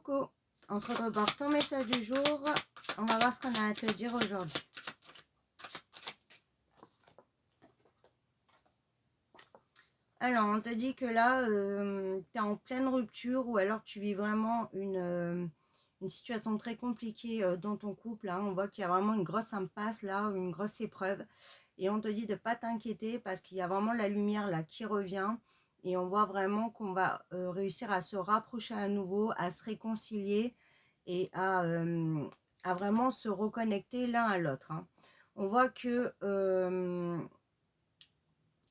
Coucou, on se retrouve pour ton message du jour. On va voir ce qu'on a à te dire aujourd'hui. Alors, on te dit que là, tu es en pleine rupture ou alors tu vis vraiment une situation très compliquée dans ton couple. Là. On voit qu'il y a vraiment une grosse impasse là, une grosse épreuve. Et on te dit de ne pas t'inquiéter parce qu'il y a vraiment la lumière là qui revient. Et on voit vraiment qu'on va réussir à se rapprocher à nouveau, à se réconcilier et à vraiment se reconnecter l'un à l'autre. Hein. On voit que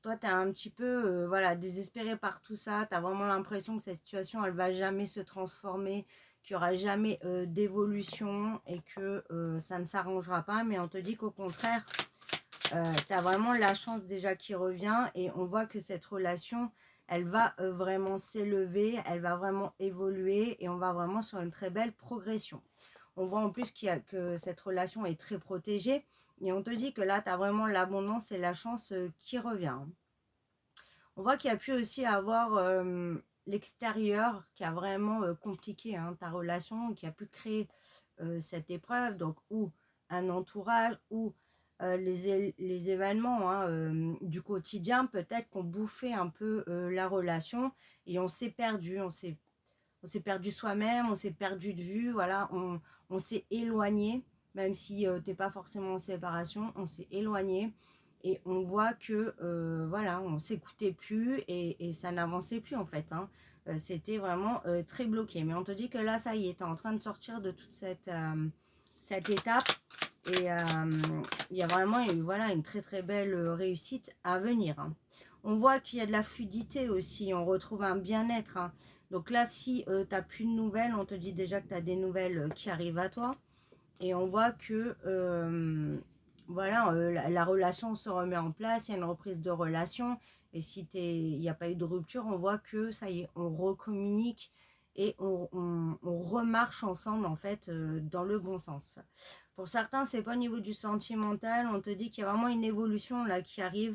toi, tu es un petit peu voilà, désespéré par tout ça. Tu as vraiment l'impression que cette situation, elle va jamais se transformer, qu'il n'y aura jamais d'évolution et que ça ne s'arrangera pas. Mais on te dit qu'au contraire, tu as vraiment la chance déjà qui revient et on voit que cette relation, elle va vraiment s'élever, elle va vraiment évoluer et on va vraiment sur une très belle progression. On voit en plus que cette relation est très protégée et on te dit que là, tu as vraiment l'abondance et la chance qui revient. On voit qu'il y a pu aussi avoir l'extérieur qui a vraiment compliqué ta relation, qui a pu créer cette épreuve, donc ou un entourage, ou les événements du quotidien, peut-être qu'on bouffait un peu la relation et on s'est perdu, on s'est perdu soi-même, on s'est perdu de vue, voilà, on s'est éloigné, même si t'es pas forcément en séparation, on s'est éloigné et on voit que voilà, on s'écoutait plus et ça n'avançait plus en fait. Hein. C'était vraiment très bloqué. Mais on te dit que là, ça y est, tu es en train de sortir de toute cette étape et il y a vraiment voilà, une très très belle réussite à venir. Hein. On voit qu'il y a de la fluidité aussi, on retrouve un bien-être. Hein. Donc là, si tu n'as plus de nouvelles, on te dit déjà que tu as des nouvelles qui arrivent à toi. Et on voit que voilà, la relation se remet en place, il y a une reprise de relation. Et si il n'y a pas eu de rupture, on voit que ça y est, on recommunique et on remarche ensemble en fait dans le bon sens. Pour certains, c'est pas au niveau du sentimental, on te dit qu'il y a vraiment une évolution là qui arrive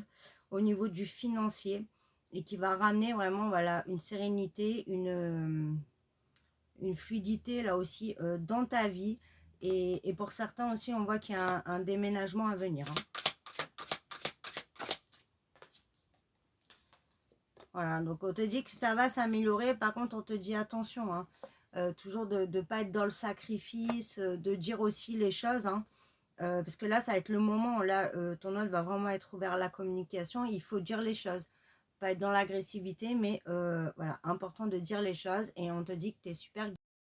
au niveau du financier et qui va ramener vraiment voilà, une sérénité, une fluidité là aussi dans ta vie. Et pour certains aussi, on voit qu'il y a un déménagement à venir. Hein. Voilà, donc on te dit que ça va s'améliorer. Par contre, on te dit attention, hein, toujours de ne pas être dans le sacrifice, de dire aussi les choses. Hein, parce que là, ça va être le moment où là, ton autre va vraiment être ouvert à la communication. Il faut dire les choses. Pas être dans l'agressivité, mais voilà, important de dire les choses. Et on te dit que tu es super